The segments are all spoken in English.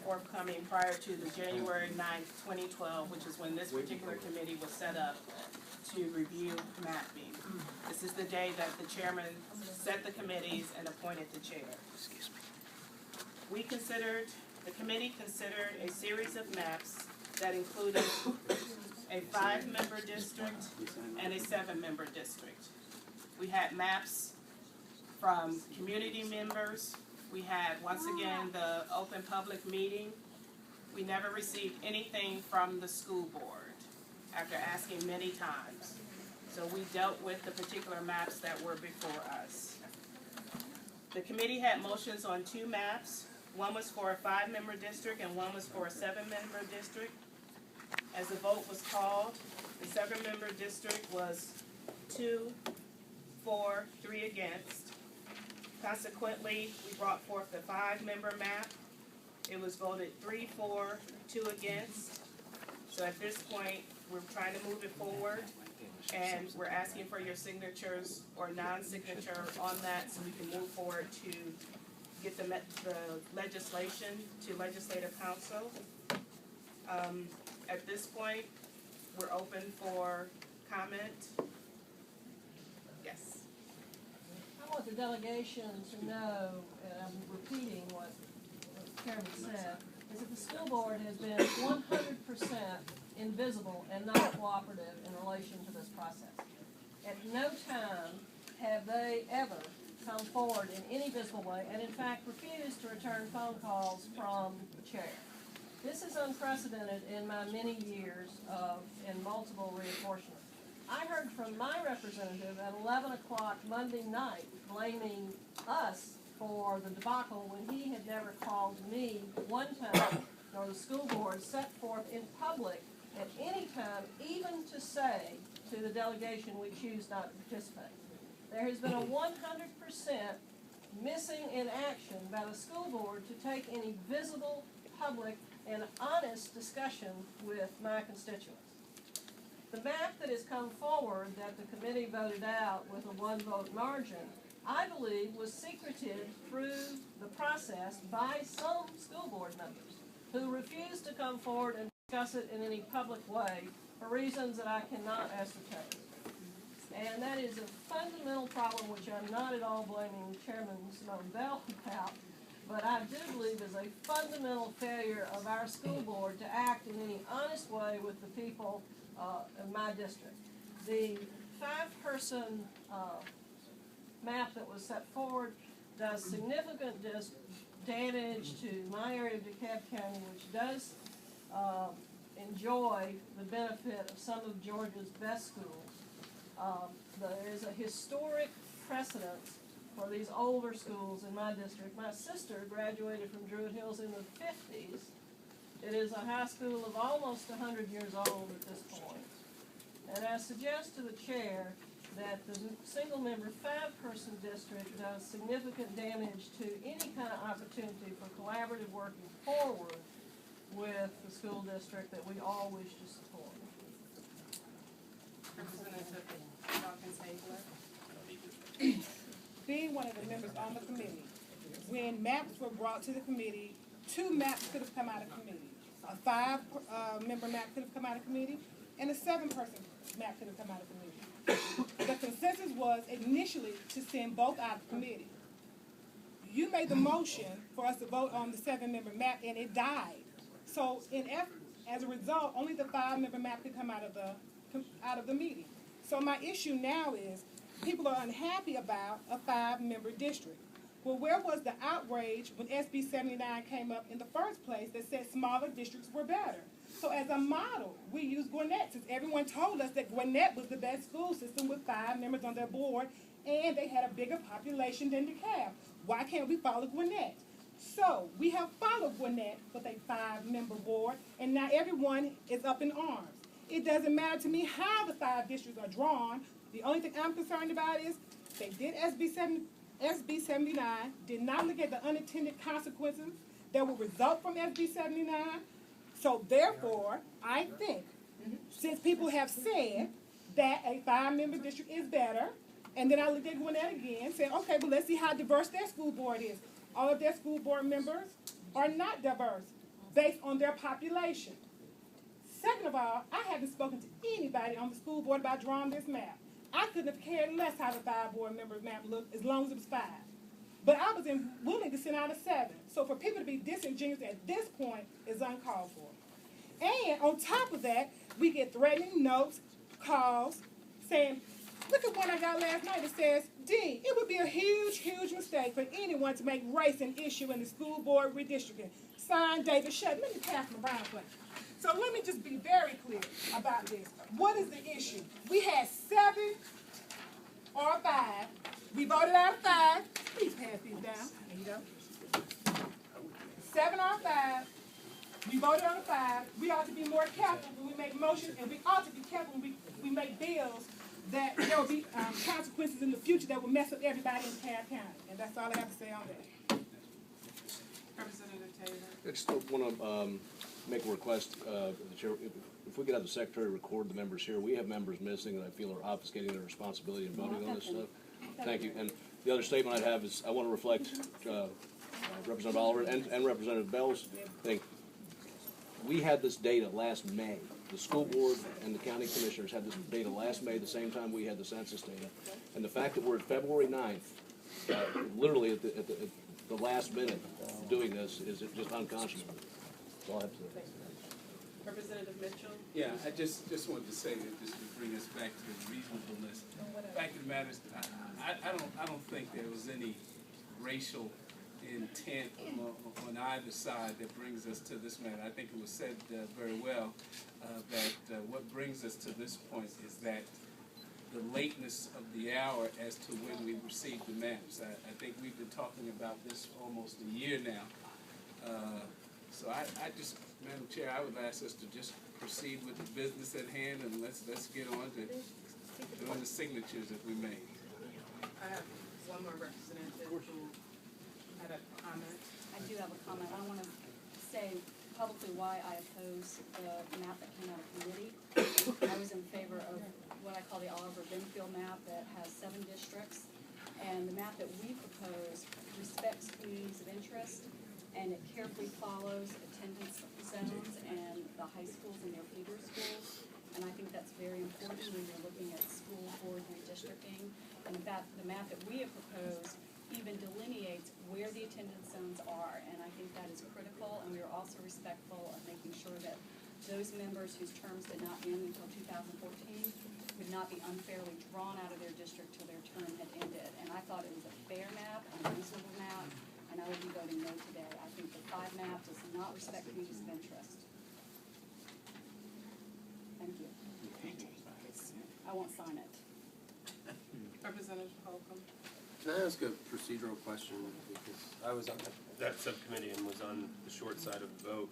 forthcoming prior to the January 9th, 2012, which is when this particular committee was set up to review mapping. This is the day that the chairman set the committees and appointed the chair. The committee considered a series of maps that included a 5-member district and a 7-member district. We had maps from community members. We had, once again, the open public meeting. We never received anything from the school board after asking many times. So we dealt with the particular maps that were before us. The committee had motions on 2 maps. One was for a 5-member district and one was for a 7-member district. As the vote was called, the 7-member district was 2, 4, 3 against. Consequently, we brought forth the 5-member map. It was voted 3 for, 2 against. So at this point, we're trying to move it forward, and we're asking for your signatures or non-signature on that so we can move forward to get the legislation to Legislative Council. At this point, we're open for comment. Yes. I want the delegation to know, and I'm repeating what the chairman said, is that the school board has been 100% invisible and not cooperative in relation to this process. At no time have they ever come forward in any visible way, and in fact refused to return phone calls from the chair. This is unprecedented in my many years of multiple reapportionments. I heard from my representative at 11 o'clock Monday night blaming us for the debacle when he had never called me one time, nor the school board, set forth in public at any time, even to say to the delegation we choose not to participate. There has been a 100% missing in action by the school board to take any visible, public, and honest discussion with my constituents. The map that has come forward that the committee voted out with a 1-vote margin, I believe was secreted through the process by some school board members who refused to come forward and discuss it in any public way for reasons that I cannot ascertain. And that is a fundamental problem which I'm not at all blaming Chairman Simone Bell about, but I do believe is a fundamental failure of our school board to act in any honest way with the people in my district. The 5-person map that was set forward does significant damage to my area of DeKalb County, which does enjoy the benefit of some of Georgia's best schools. There is a historic precedent for these older schools in my district. My sister graduated from Druid Hills in the 50s. It is a high school of almost 100 years old at this point. And I suggest to the chair that the single-member 5-person district does significant damage to any kind of opportunity for collaborative working forward with the school district that we all wish to support. Representative Dawkins-Haigler. Being one of the members on the committee, when maps were brought to the committee, 2 maps could have come out of committee. A 5-member map could have come out of committee, and a 7-person map could have come out of committee. The consensus was initially to send both out of committee. You made the motion for us to vote on the 7-member map, and it died. So as a result, only the 5-member map could come out of the meeting. So my issue now is people are unhappy about a 5-member district. Well, where was the outrage when SB 79 came up in the first place that said smaller districts were better? So as a model, we use Gwinnett, since everyone told us that Gwinnett was the best school system with 5 members on their board, and they had a bigger population than DeKalb. Why can't we follow Gwinnett? So we have followed Gwinnett with a 5-member board, and now everyone is up in arms. It doesn't matter to me how the 5 districts are drawn. The only thing I'm concerned about is they did SB 79, did not look at the unintended consequences that will result from SB 79. So therefore, I think, since people have said that a 5-member district is better, and then I looked at Gwinnett again, said, okay, well, let's see how diverse their school board is. All of their school board members are not diverse. based on their population. Second of all, I haven't spoken to anybody on the school board about drawing this map. I couldn't have cared less how the 5 board member map looked as long as it was 5. But I was willing to send out a 7. So for people to be disingenuous at this point is uncalled for. And on top of that, we get threatening notes, calls, saying, look at one I got last night that says, Dean, it would be a huge, huge mistake for anyone to make race an issue in the school board redistricting. Signed, David Shut. Let me pass them around for you. So let me just be very clear about this. What is the issue? We had 7 or 5. We voted out of 5. Please pass these down. There you go. 7 or 5. We voted on 5. We ought to be more careful when we make motions, and we ought to be careful when we make bills that there will be consequences in the future that will mess up everybody in DeKalb County. And that's all I have to say on that. Representative Taylor. I just want to make a request, the chair, if we could have the secretary record the members here. We have members missing that I feel are obfuscating their responsibility in voting on this stuff. Thank you. And the other statement I have is I want to reflect Representative Oliver and Representative Bell's thing. We had this data last May. The school board and the county commissioners had this data last May, the same time we had the census data. And the fact that we're at February 9th, literally at the last minute doing this is just unconscionable. That's all I have to say. Representative Mitchell. Yeah, I just wanted to say that this would bring us back to the reasonableness. The fact of the matter is, I don't think there was any racial intent on either side that brings us to this matter. I think it was said very well that what brings us to this point is that the lateness of the hour as to when we received the maps. I think we've been talking about this for almost a year now. So I just, Madam Chair, I would ask us to just proceed with the business at hand, and let's get on to doing the signatures that we made. I have one more representative who had a comment. I do have a comment. I want to say publicly why I oppose the map that came out of committee. I was in favor of what I call the Oliver Benfield map that has 7 districts. And the map that we propose respects communities of interest, and it carefully follows attendance zones and the high schools and their feeder schools. And I think that's very important when you're looking at school board redistricting. And in fact, the map that we have proposed even delineates where the attendance zones are. And I think that is critical, and we are also respectful of making sure that those members whose terms did not end until 2014 would not be unfairly drawn out of their district till their term had ended. And I thought it was a fair map and a reasonable map, and I will be voting no today. I think the 5 map does not respect communities of interest. Thank you. I won't sign it. Representative Holcomb. Can I ask a procedural question? Because I was on that subcommittee and was on the short side of the vote,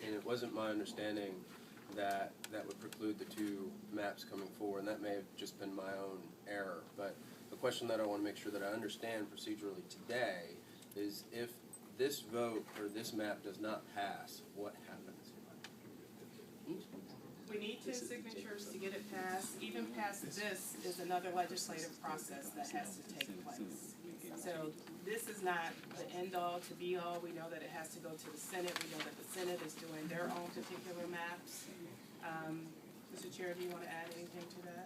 and it wasn't my understanding that that would preclude the 2 maps coming forward, and that may have just been my own error. But the question that I want to make sure that I understand procedurally today is if this vote or this map does not pass, what happens? We need 2 signatures to get it passed. Even past this is another legislative process that has to take place. So this is not the end-all to be-all. We know that it has to go to the Senate. We know that the Senate is doing their own particular maps. Mr. Chair, do you want to add anything to that?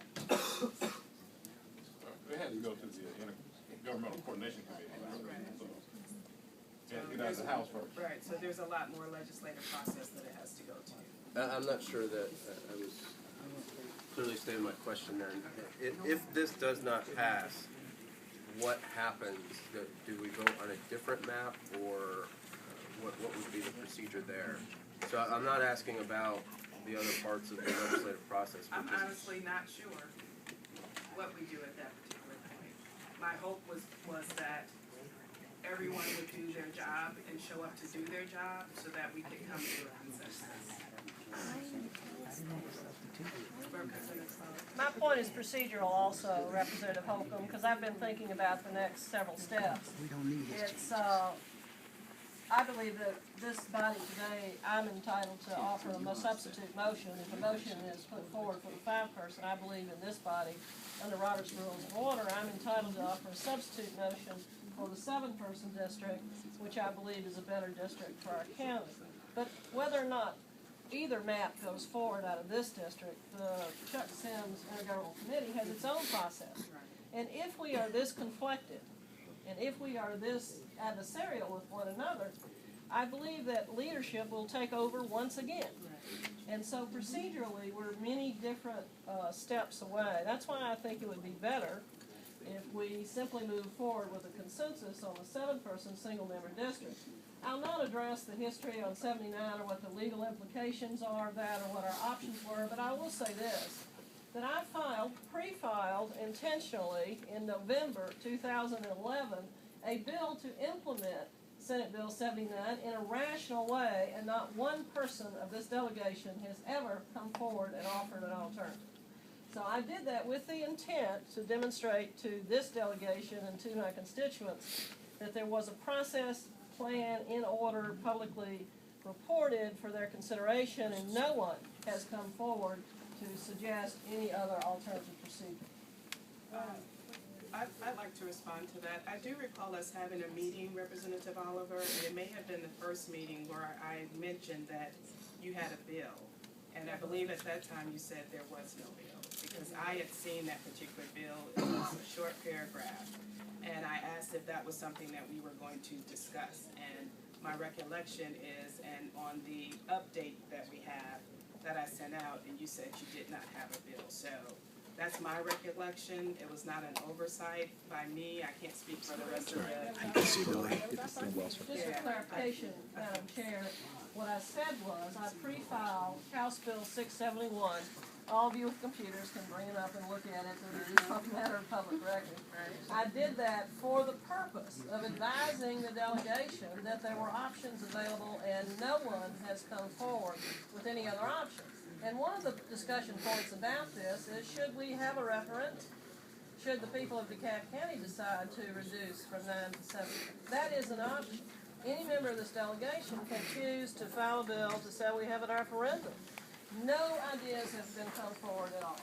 It had to go to the Intergovernmental Coordination Committee. Right. So, get out of the House first. Right, so there's a lot more legislative process that it has to go to. I'm not sure that I was clearly stating my question then. If this does not pass, what happens? Do we vote on a different map, or what would be the procedure there? So I'm not asking about the other parts of the legislative process. I'm honestly not sure what we do at that particular point. My hope was that everyone would do their job and show up to do their job so that we could come to a consensus. My point is procedural also, Representative Holcomb, because I've been thinking about the next several steps. It's, I believe that this body today, I'm entitled to offer a substitute motion. If a motion is put forward for the 5-person, I believe in this body, under Robert's Rules of Order, I'm entitled to offer a substitute motion for the 7-person district, which I believe is a better district for our county. But whether or not either map goes forward out of this district, the Chuck Sims Intergovernmental Committee has its own process. And if we are this conflicted, and if we are this adversarial with one another, I believe that leadership will take over once again. And so procedurally, we're many different steps away. That's why I think it would be better if we simply move forward with a consensus on the 7-person single-member district. I'll not address the history on 79 or what the legal implications are of that or what our options were, but I will say this, that I pre-filed intentionally in November 2011 a bill to implement Senate Bill 79 in a rational way, and not one person of this delegation has ever come forward and offered an alternative. So I did that with the intent to demonstrate to this delegation and to my constituents that there was a process, plan, in order, publicly reported for their consideration, and no one has come forward to suggest any other alternative procedure. I'd like to respond to that. I do recall us having a meeting, Representative Oliver, and it may have been the first meeting where I mentioned that you had a bill. And I believe at that time you said there was no bill, because I had seen that particular bill. It was a short paragraph. And I asked if that was something that we were going to discuss. And my recollection is, and on the update that we have, that I sent out, and you said you did not have a bill. So that's my recollection. It was not an oversight by me. I can't speak for the rest of the. Just for clarification, Madam Chair, what I said was I pre-filed House Bill 671. All of you with computers can bring it up and look at it. It's a matter of public record. I did that for the purpose of advising the delegation that there were options available, and no one has come forward with any other options. And one of the discussion points about this is, should we have a referendum? Should the people of DeKalb County decide to reduce from 9 to 7? That is an option. Any member of this delegation can choose to file a bill to say we have a referendum. No ideas have been come forward at all.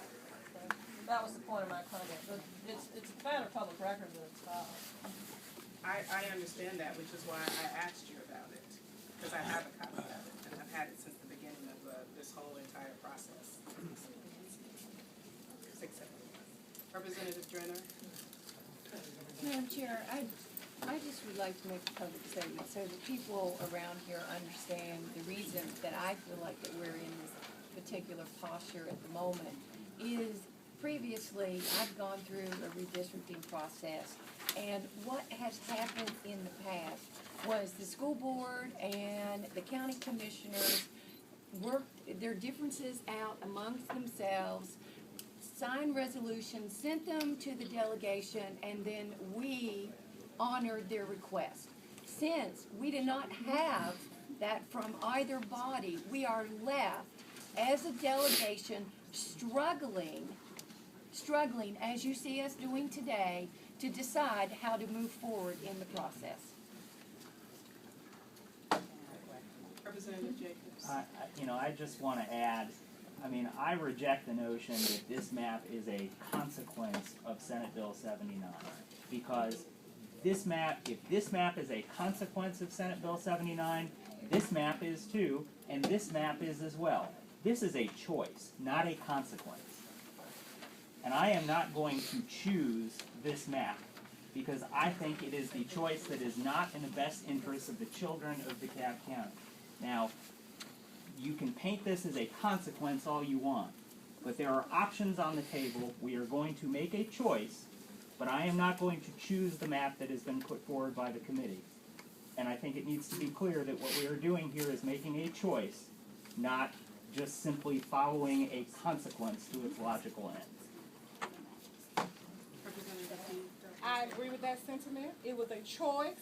Okay? That was the point of my comment. But it's a matter of public record that it's filed. I understand that, which is why I asked you about it, because I have a copy of it, and I've had it since the beginning of this whole entire process. 671. Representative Drenner. Madam Chair, I just would like to make a public statement so that people around here understand the reason that I feel like that we're in this particular posture at the moment is previously I've gone through a redistricting process, and what has happened in the past was the school board and the county commissioners worked their differences out amongst themselves, signed resolutions, sent them to the delegation, and then we honored their request. Since we did not have that from either body, we are left as a delegation struggling, as you see us doing today, to decide how to move forward in the process. Representative Jacobs. I just want to add, I reject the notion that this map is a consequence of Senate Bill 79. Because if this map is a consequence of Senate Bill 79, this map is too, and this map is as well. This is a choice, not a consequence. And I am not going to choose this map, because I think it is the choice that is not in the best interest of the children of DeKalb County. Now, you can paint this as a consequence all you want, but there are options on the table. We are going to make a choice, but I am not going to choose the map that has been put forward by the committee. And I think it needs to be clear that what we are doing here is making a choice, not just simply following a consequence to its logical end. I agree with that sentiment. It was a choice.